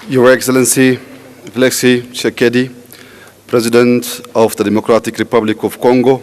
Your Excellency, Alexei Tshisekedi, President of the Democratic Republic of Congo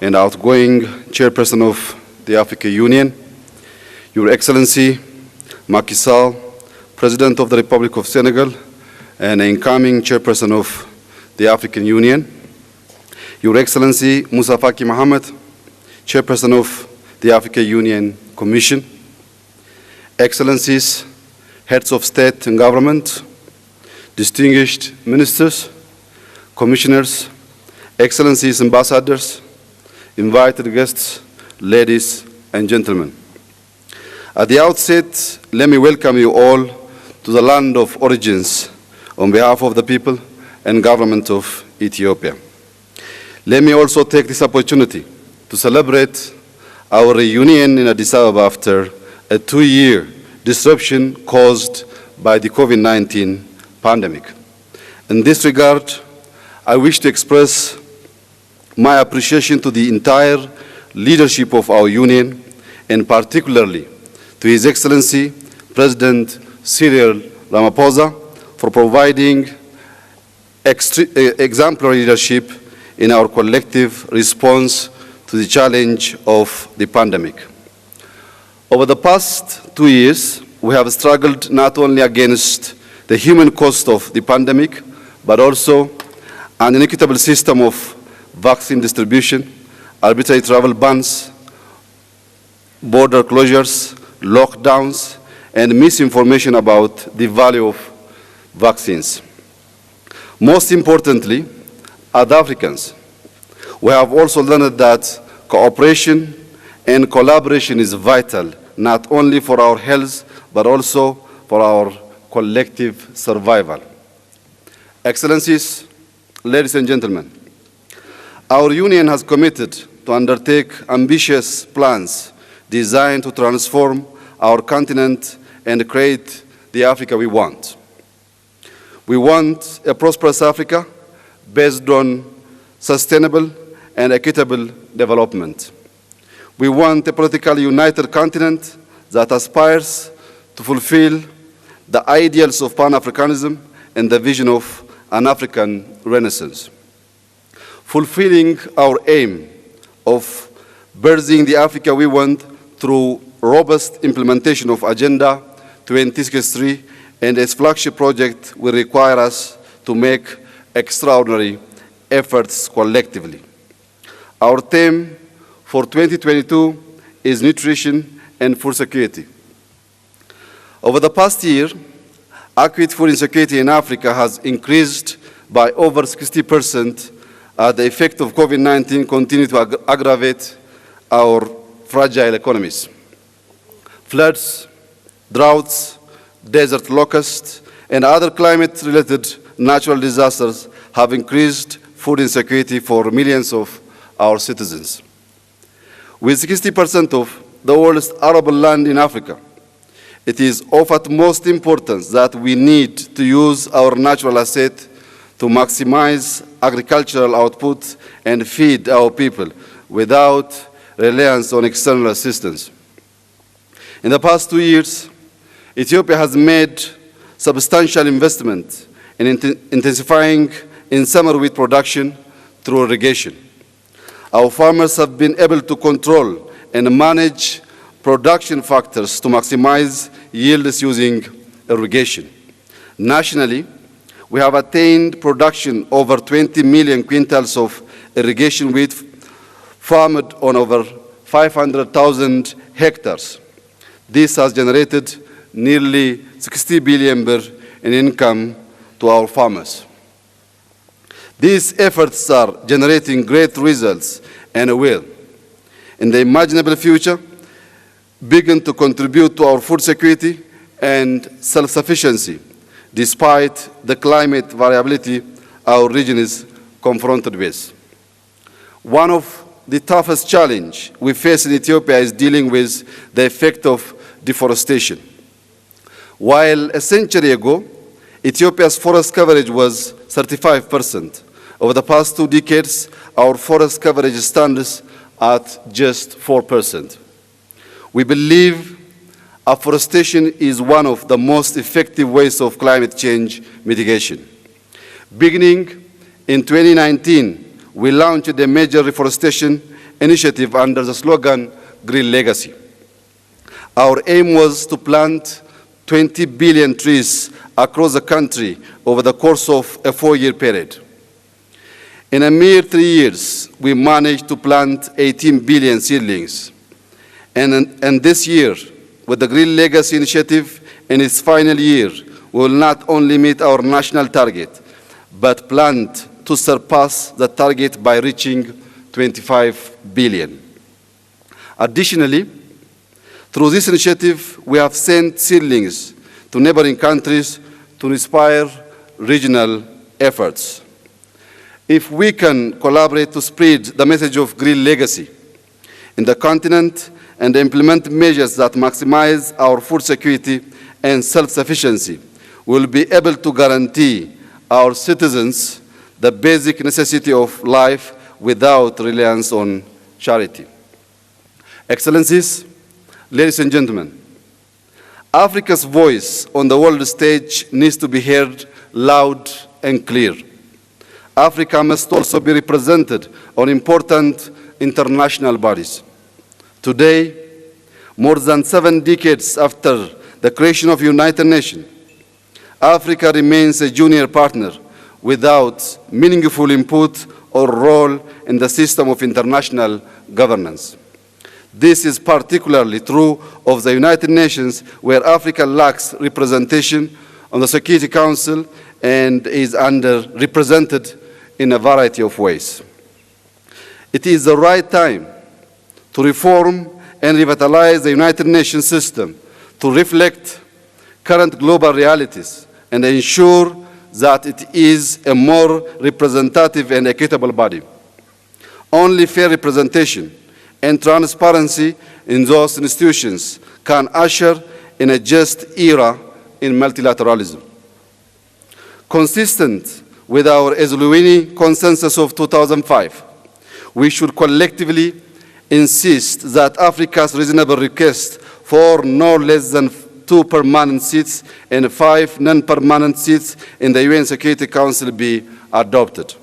and outgoing Chairperson of the African Union, Your Excellency, Macky Sall, President of the Republic of Senegal and incoming Chairperson of the African Union, Your Excellency Moussa Faki Mohamed, Chairperson of the African Union Commission, Excellencies, Heads of State and Government, distinguished ministers, commissioners, Excellencies, ambassadors, invited guests, ladies and gentlemen. At the outset, let me welcome you all to the land of origins on behalf of the people and government of Ethiopia. Let me also take this opportunity to celebrate our reunion in Addis Ababa after a 2-year disruption caused by the COVID-19 pandemic. In this regard, I wish to express my appreciation to the entire leadership of our Union, and particularly to His Excellency President Cyril Ramaphosa for providing exemplary leadership in our collective response to the challenge of the pandemic. Over the past 2 years, we have struggled not only against the human cost of the pandemic, but also an inequitable system of vaccine distribution, arbitrary travel bans, border closures, lockdowns, and misinformation about the value of vaccines. Most importantly, as Africans, we have also learned that cooperation and collaboration is vital, not only for our health, but also for our collective survival. Excellencies, ladies and gentlemen, our Union has committed to undertake ambitious plans designed to transform our continent and create the Africa we want. We want a prosperous Africa based on sustainable and equitable development. We want a politically united continent that aspires to fulfill the ideals of Pan-Africanism and the vision of an African Renaissance. Fulfilling our aim of birthing the Africa we want through robust implementation of Agenda 2063 and its flagship project will require us to make extraordinary efforts collectively. Our theme for 2022 is nutrition and food security. Over the past year, acute food insecurity in Africa has increased by over 60% as the effect of COVID-19 continues to aggravate our fragile economies. Floods, droughts, desert locusts, and other climate-related natural disasters have increased food insecurity for millions of our citizens. With 60% of the world's arable land in Africa, it is of utmost importance that we need to use our natural asset to maximize agricultural output and feed our people without reliance on external assistance. In the past 2 years, Ethiopia has made substantial investment in intensifying in summer wheat production through irrigation. Our farmers have been able to control and manage production factors to maximize yields using irrigation. Nationally, we have attained production over 20 million quintals of irrigation wheat farmed on over 500,000 hectares. This has generated nearly 60 billion birr in income to our farmers. These efforts are generating great results and will, in the imaginable future, begin to contribute to our food security and self-sufficiency, despite the climate variability our region is confronted with. One of the toughest challenges we face in Ethiopia is dealing with the effect of deforestation. While a century ago, Ethiopia's forest coverage was 35%. Over the past 2 decades, our forest coverage stands at just 4%. We believe afforestation is one of the most effective ways of climate change mitigation. Beginning in 2019, we launched a major reforestation initiative under the slogan, Green Legacy. Our aim was to plant 20 billion trees across the country over the course of a 4-year period. In a mere 3 years, we managed to plant 18 billion seedlings. And this year, with the Green Legacy Initiative in its final year, we will not only meet our national target, but plan to surpass the target by reaching 25 billion. Additionally, through this initiative, we have sent seedlings to neighboring countries to inspire regional efforts. If we can collaborate to spread the message of green legacy in the continent and implement measures that maximize our food security and self-sufficiency, we will be able to guarantee our citizens the basic necessity of life without reliance on charity. Excellencies, ladies and gentlemen, Africa's voice on the world stage needs to be heard loud and clear. Africa must also be represented on important international bodies. Today, more than 7 decades after the creation of the United Nations, Africa remains a junior partner without meaningful input or role in the system of international governance. This is particularly true of the United Nations, where Africa lacks representation on the Security Council and is underrepresented in a variety of ways. It is the right time to reform and revitalize the United Nations system to reflect current global realities and ensure that it is a more representative and equitable body. Only fair representation and transparency in those institutions can usher in a just era in multilateralism. Consistent with our Esluini Consensus of 2005, we should collectively insist that Africa's reasonable request for no less than 2 permanent seats and 5 non-permanent seats in the UN Security Council be adopted.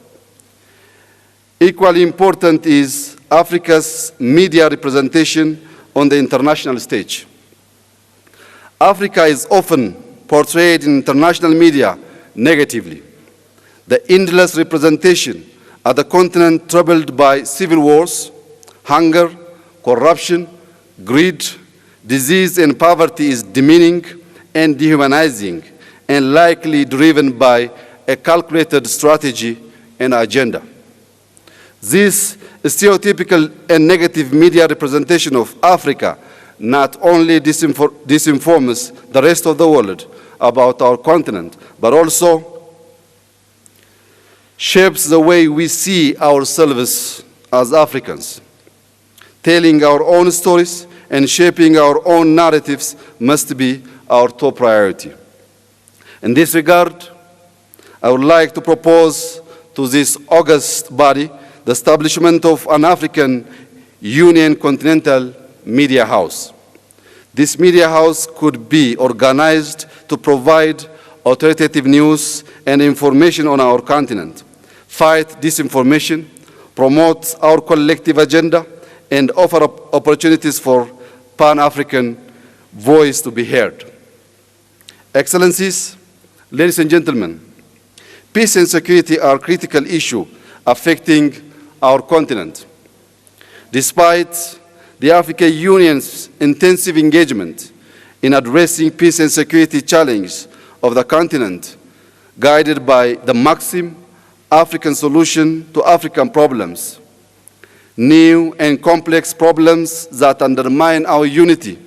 Equally important is Africa's media representation on the international stage. Africa is often portrayed in international media negatively. The endless representation of the continent troubled by civil wars, hunger, corruption, greed, disease, and poverty is demeaning and dehumanizing, and likely driven by a calculated strategy and agenda. This stereotypical and negative media representation of Africa not only disinforms the rest of the world about our continent, but also shapes the way we see ourselves as Africans. Telling our own stories and shaping our own narratives must be our top priority. In this regard, I would like to propose to this august body the establishment of an African Union Continental Media House. This media house could be organized to provide authoritative news and information on our continent, fight disinformation, promote our collective agenda, and offer opportunities for Pan-African voice to be heard. Excellencies, ladies and gentlemen, peace and security are critical issues affecting our continent. Despite the African Union's intensive engagement in addressing peace and security challenges of the continent, guided by the maxim, African solution to African problems, new and complex problems that undermine our unity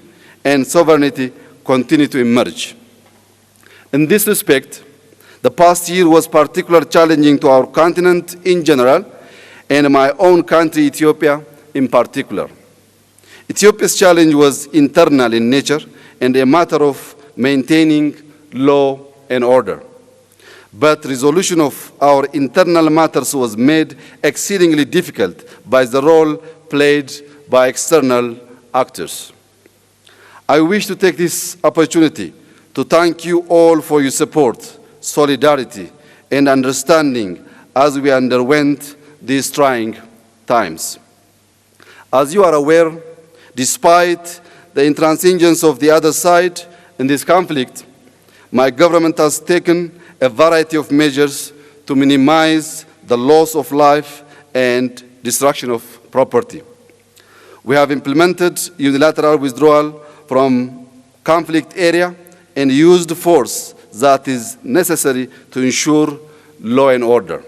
and sovereignty continue to emerge. In this respect, the past year was particularly challenging to our continent in general, and my own country, Ethiopia, in particular. Ethiopia's challenge was internal in nature and a matter of maintaining law and order. But resolution of our internal matters was made exceedingly difficult by the role played by external actors. I wish to take this opportunity to thank you all for your support, solidarity, and understanding as we underwent these trying times. As you are aware, despite the intransigence of the other side in this conflict, my government has taken a variety of measures to minimize the loss of life and destruction of property. We have implemented unilateral withdrawal from conflict area and used force that is necessary to ensure law and order.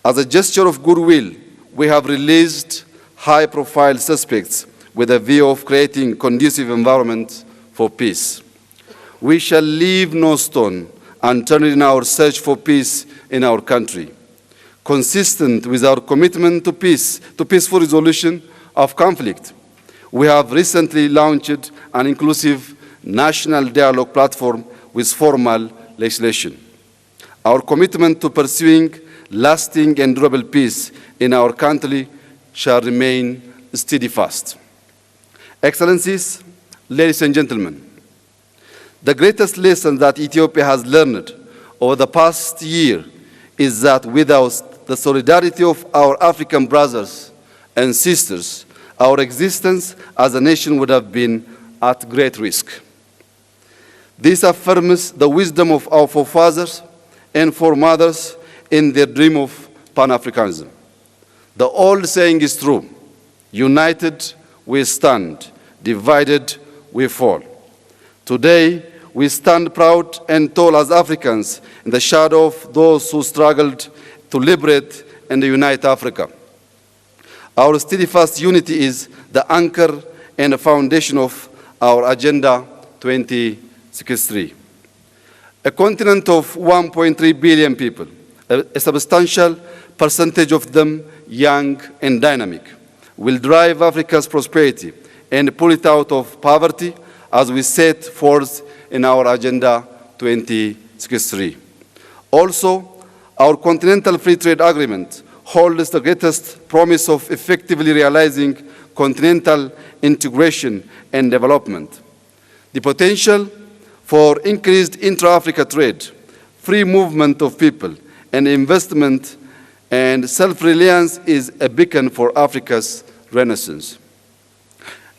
As a gesture of goodwill, we have released high-profile suspects with a view of creating a conducive environment for peace. We shall leave no stone unturned in our search for peace in our country. Consistent with our commitment to peace, to peaceful resolution of conflict, we have recently launched an inclusive national dialogue platform with formal legislation. Our commitment to pursuing lasting and durable peace in our country shall remain steadfast. Excellencies, ladies and gentlemen, the greatest lesson that Ethiopia has learned over the past year is that without the solidarity of our African brothers and sisters, our existence as a nation would have been at great risk. This affirms the wisdom of our forefathers and foremothers in their dream of Pan-Africanism. The old saying is true: united we stand, divided we fall. Today, we stand proud and tall as Africans in the shadow of those who struggled to liberate and unite Africa. Our steadfast unity is the anchor and the foundation of our Agenda 2063. A continent of 1.3 billion people, a substantial percentage of them young and dynamic, will drive Africa's prosperity and pull it out of poverty as we set forth in our Agenda 2063. Also, our Continental Free Trade Agreement holds the greatest promise of effectively realizing continental integration and development. The potential for increased intra-Africa trade, free movement of people, and investment and self-reliance is a beacon for Africa's renaissance.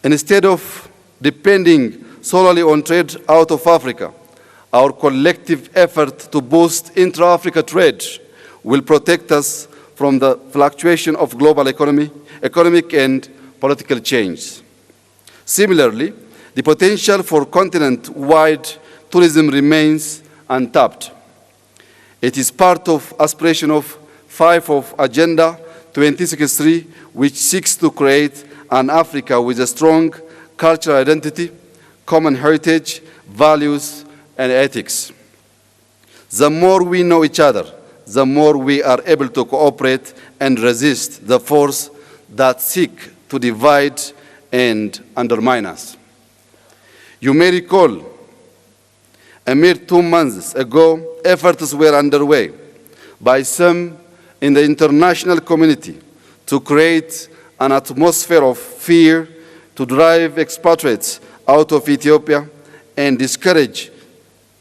Instead of depending solely on trade out of Africa, our collective effort to boost intra-Africa trade will protect us from the fluctuation of global economic and political change. Similarly, the potential for continent-wide tourism remains untapped. It is part of aspiration of 5 of Agenda 2063, which seeks to create an Africa with a strong cultural identity, common heritage, values, and ethics. The more we know each other, the more we are able to cooperate and resist the force that seek to divide and undermine us. You may recall, a mere 2 months ago, efforts were underway by some in the international community to create an atmosphere of fear to drive expatriates out of Ethiopia and discourage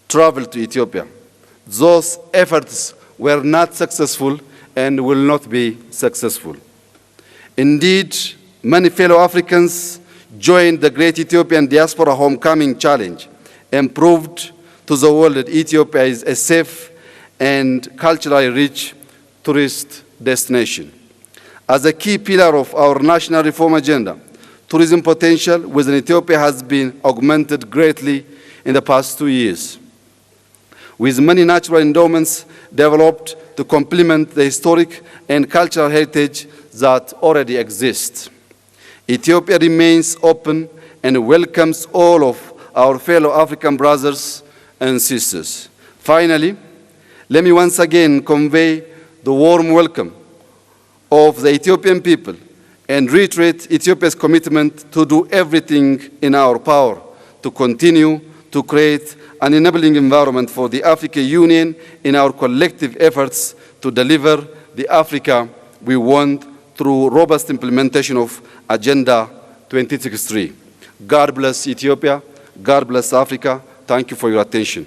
travel to Ethiopia. Those efforts were not successful and will not be successful. Indeed, many fellow Africans joined the Great Ethiopian Diaspora Homecoming Challenge and proved to the world that Ethiopia is a safe and culturally rich tourist destination. As a key pillar of our national reform agenda, tourism potential within Ethiopia has been augmented greatly in the past 2 years, with many natural endowments developed to complement the historic and cultural heritage that already exists. Ethiopia remains open and welcomes all of our fellow African brothers and sisters. Finally, let me once again convey the warm welcome of the Ethiopian people and reiterate Ethiopia's commitment to do everything in our power to continue to create an enabling environment for the African Union in our collective efforts to deliver the Africa we want through robust implementation of Agenda 2063. God bless Ethiopia. God bless Africa. Thank you for your attention.